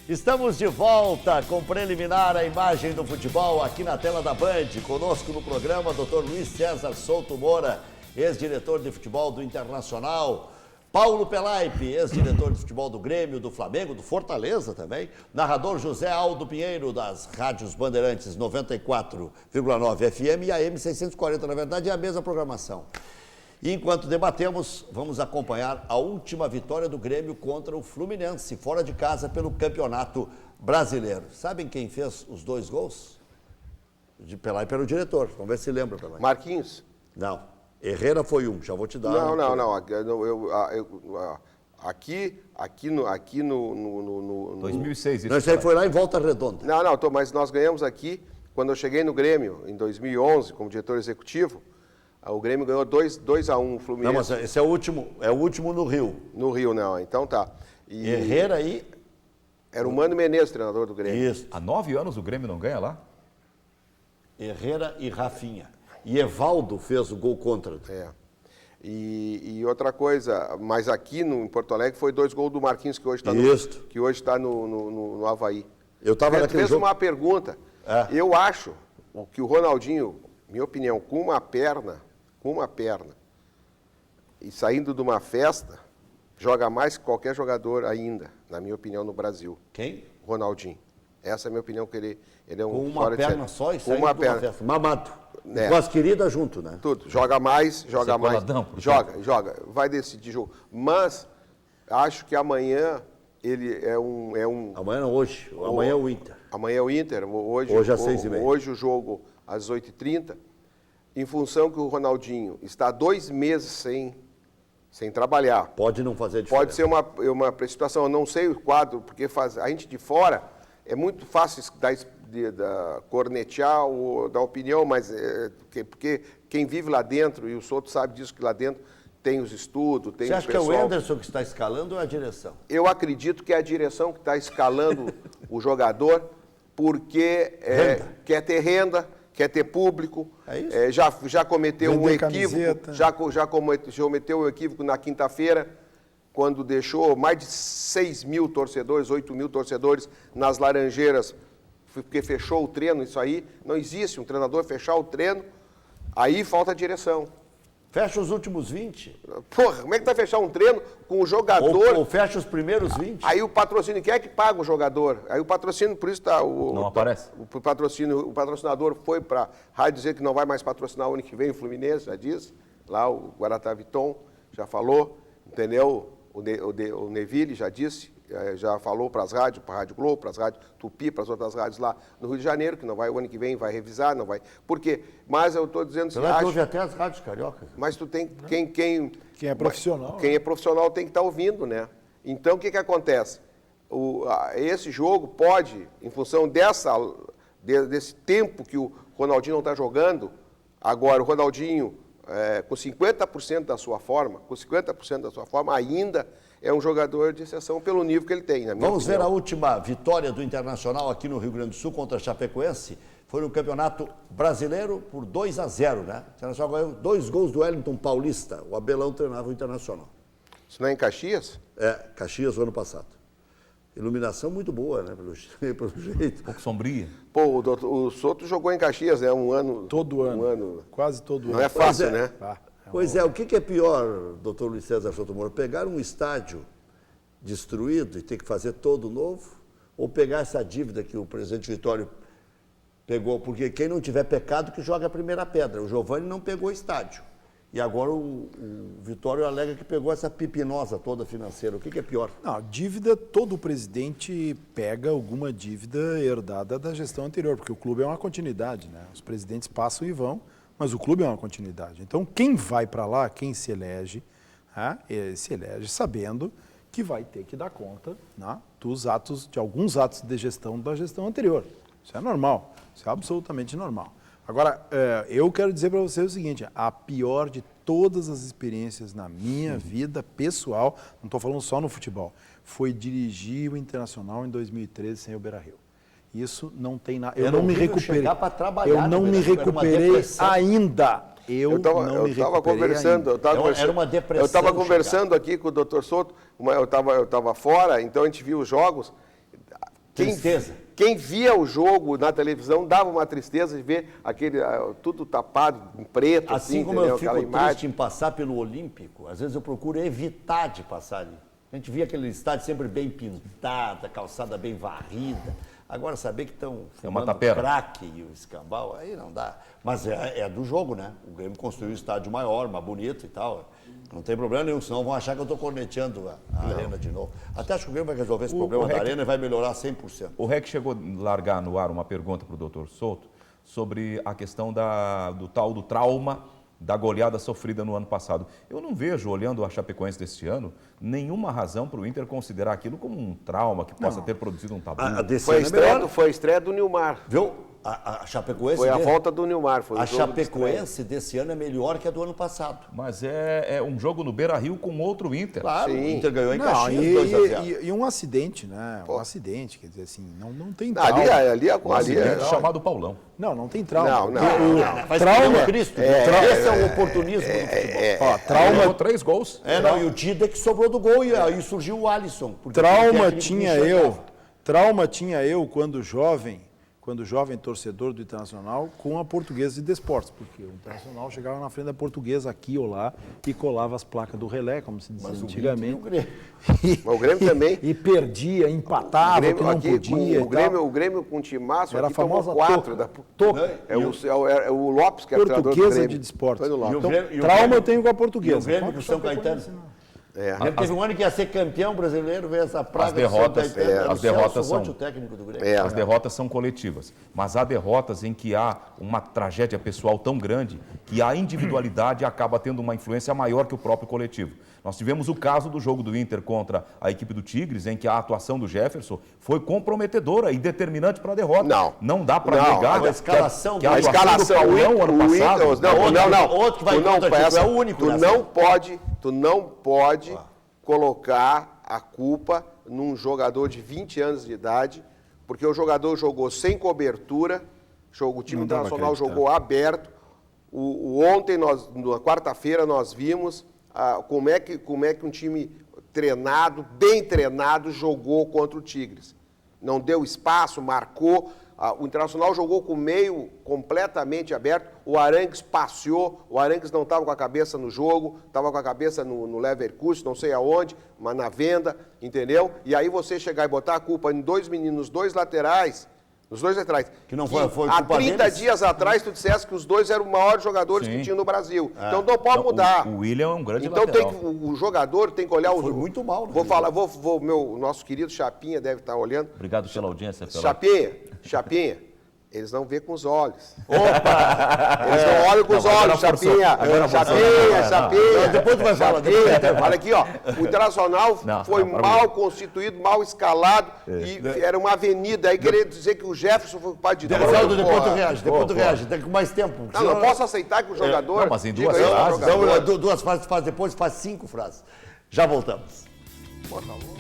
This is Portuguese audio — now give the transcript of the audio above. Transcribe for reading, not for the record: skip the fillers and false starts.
Estamos de volta com preliminar a imagem do futebol aqui na tela da Band. Conosco no programa, Dr. Luiz César Souto Moura, ex-diretor de futebol do Internacional. Paulo Pelaipe, ex-diretor de futebol do Grêmio, do Flamengo, do Fortaleza também. Narrador José Aldo Pinheiro, das rádios Bandeirantes 94,9 FM e AM 640. Na verdade, é a mesma programação. E enquanto debatemos, vamos acompanhar a última vitória do Grêmio contra o Fluminense, fora de casa pelo Campeonato Brasileiro. Sabem quem fez os 2 gols? De Pelaipe era o diretor. Vamos ver se lembra, Pelaipe. Marquinhos? Não. Herrera foi um, já vou te dar. Não. Aqui no 2006. Isso aí foi lá em Volta Redonda. Não, mas nós ganhamos aqui, quando eu cheguei no Grêmio, em 2011, como diretor executivo, o Grêmio ganhou 2-1 o Fluminense. Não, mas esse é o último no Rio. No Rio, não. Então tá. E Herrera aí... Era o Mano Menezes, treinador do Grêmio. Isso. Há 9 anos o Grêmio não ganha lá? Herrera e Rafinha. E Evaldo fez o gol contra. É. E outra coisa, mas aqui em Porto Alegre foi 2 gols do Marquinhos, que hoje está no Avaí. Eu estava naquele fez jogo. Uma pergunta. É. Eu acho que o Ronaldinho, minha opinião, com uma perna, e saindo de uma festa, joga mais que qualquer jogador ainda, na minha opinião, no Brasil. Quem? Ronaldinho. Essa é a minha opinião, que ele é um... Com uma perna só e saindo uma de uma perna. festa. Mamado. É. Com as queridas junto, né? Tudo. Joga mais. Coladão, Joga. Vai decidir jogo. Mas acho que amanhã ele é um... Amanhã não, hoje. Amanhã é o Inter. Amanhã é o Inter. Hoje às 6h30. Hoje o jogo às 8h30. Em função que o Ronaldinho está 2 meses sem trabalhar. Pode não fazer diferença. Pode ser uma precipitação. Eu não sei o quadro, porque a gente de fora é muito fácil cornetear ou dar opinião, mas porque quem vive lá dentro, e o Souto sabe disso, que lá dentro tem os estudos, tem o pessoal... Você acha que é o Anderson que está escalando ou é a direção? Eu acredito que é a direção que está escalando o jogador, porque quer ter renda, quer ter público, já cometeu um equívoco, já cometeu um equívoco na quinta-feira, quando deixou mais de 6 mil torcedores, 8 mil torcedores nas Laranjeiras, porque fechou o treino. Isso aí não existe, um treinador fechar o treino, aí falta direção. Fecha os últimos 20. Porra, como é que vai fechar um treino com o jogador... Ou fecha os primeiros 20. Aí o patrocínio, quem é que paga o jogador? Aí o patrocínio, por isso está... Não aparece. O patrocinador foi para a rádio dizer que não vai mais patrocinar o ano que vem o Fluminense, já disse. Lá o Guaratá Viton já falou, entendeu? O Neville já disse, já falou para as rádios, para a Rádio Globo, para as rádios Tupi, para as outras rádios lá no Rio de Janeiro, que não vai o ano que vem, vai revisar, não vai... Por quê? Mas eu estou dizendo... Houve até as rádios cariocas. Mas tu tem... Quem é profissional. Quem é profissional tem que estar ouvindo, né? Então, o que acontece? Esse jogo pode, em função desse tempo que o Ronaldinho não está jogando, agora o Ronaldinho, com 50% da sua forma, ainda é um jogador de exceção pelo nível que ele tem, na minha Vamos opinião. ver a última vitória do Internacional aqui no Rio Grande do Sul contra a Chapecoense. Foi no Campeonato Brasileiro por 2-0, né? O Internacional ganhou 2 gols do Wellington Paulista. O Abelão treinava o Internacional. Isso não é em Caxias? Caxias, o ano passado. Iluminação muito boa, né? Pelo jeito. Um pouco sombria. Pô, o Souto jogou em Caxias, né? Um ano. Todo ano. Quase todo ano. Não é fácil, né? Pois é, o que é pior, doutor Luiz César Souto Moura? Pegar um estádio destruído e ter que fazer todo novo? Ou pegar essa dívida que o presidente Vitório pegou? Porque quem não tiver pecado que joga a primeira pedra. O Giovani não pegou estádio. E agora o Vitório alega que pegou essa pipinosa toda financeira. O que é pior? Não, dívida, todo presidente pega alguma dívida herdada da gestão anterior, porque o clube é uma continuidade, né? Os presidentes passam e vão, mas o clube é uma continuidade. Então, quem vai para lá, quem se elege sabendo que vai ter que dar conta, né, de alguns atos de gestão da gestão anterior. Isso é normal, isso é absolutamente normal. Agora, eu quero dizer para você o seguinte, a pior de todas as experiências na minha vida pessoal, não estou falando só no futebol, foi dirigir o Internacional em 2013 sem o Beira-Rio. Isso não tem nada. Eu não me recuperei. Eu não me recuperei ainda. Eu estava conversando. Era uma depressão. Eu estava conversando aqui com o Dr. Souto. Eu estava fora, então a gente viu os jogos. Tristeza. Quem via o jogo na televisão dava uma tristeza de ver aquele tudo tapado em preto. Assim como eu fico triste em passar pelo Olímpico, às vezes eu procuro evitar de passar ali. A gente via aquele estádio sempre bem pintado, a calçada bem varrida. Agora, saber que estão uma tapera. o craque e o escambau, aí não dá. Mas é do jogo, né? O Grêmio construiu um estádio maior, mais bonito e tal. Não tem problema nenhum, senão vão achar que eu estou corneteando a arena de novo. Até acho que o Grêmio vai resolver esse problema da arena e vai melhorar 100%. O REC chegou a largar no ar uma pergunta para o doutor Souto sobre a questão do tal do trauma da goleada sofrida no ano passado. Eu não vejo, olhando a Chapecoense deste ano, nenhuma razão para o Inter considerar aquilo como um trauma que possa ter produzido um tabu. Foi a estreia do Nilmar. Viu? A Chapecoense... Foi a volta do Nilmar. A Chapecoense desse ano é melhor que a do ano passado. Mas é um jogo no Beira-Rio com outro Inter. Claro, sim. O Inter ganhou em Não, Caxias 2-0. e um acidente, né? Um acidente, quer dizer assim, não tem trauma. Ali é chamado Paulão. Não tem trauma. Faz trauma. Cristo. Esse é o oportunismo do futebol. Trauma. Levou 3 gols. E o Dida que sobrou do gol e aí surgiu o Alisson. Trauma tinha eu quando jovem torcedor do Internacional com a Portuguesa de Desportos, porque o Internacional chegava na frente da Portuguesa aqui ou lá e colava as placas do relé, como se dizia antigamente. Mas o Grêmio também. E perdia, empatava, Grêmio, que não aqui, podia. O Grêmio com o timaço era a famosa tomou 4 da É o Lopes que é o treinador do Portuguesa Grêmio. de Desportos. Então, trauma eu tenho com a Portuguesa. E o Grêmio com o São Caetano. Teve um ano que ia ser campeão brasileiro, veio essa praga as derrotas são o técnico do Grêmio. As derrotas são coletivas, mas há derrotas em que há uma tragédia pessoal tão grande que a individualidade acaba tendo uma influência maior que o próprio coletivo. Nós tivemos o caso do jogo do Inter contra a equipe do Tigres, em que a atuação do Jefferson foi comprometedora e determinante para a derrota. Não dá para negar a escalação que a atuação do Paulão ano passado... Outro que vai contra o é o único. Tu não pode colocar a culpa num jogador de 20 anos de idade, porque o jogador jogou sem cobertura, o time internacional jogou aberto. Ontem, na quarta-feira, nós vimos como é que um time treinado, bem treinado, jogou contra o Tigres. Não deu espaço, marcou. O Internacional jogou com o meio completamente aberto, o Arangues passeou, o Arangues não estava com a cabeça no jogo, estava com a cabeça no Leverkusen, não sei aonde, mas na venda, entendeu? E aí você chegar e botar a culpa em dois meninos, nos dois laterais, que não foi há 30 dias atrás tu dissesse que os dois eram os maiores jogadores que tinham no Brasil. Então não pode mudar. O William é um grande lateral. O jogador tem que olhar o jogo. Foi muito mal. Meu nosso querido Chapinha deve estar olhando. Obrigado pela audiência. Chapinha, eles não vêem com os olhos. Opa! Eles não olham com os olhos, Chapinha. Chapinha. Depois tu vai falar. Olha aqui, ó. O Internacional foi mal constituído, mal escalado e era uma avenida. Aí querer dizer que o Jefferson foi culpado de tudo. Depois tu reage. Tem com mais tempo. Não posso aceitar que o jogador... Não, mas em 2 frases. Então, 2 frases faz depois, faz 5 frases. Já voltamos. Por favor.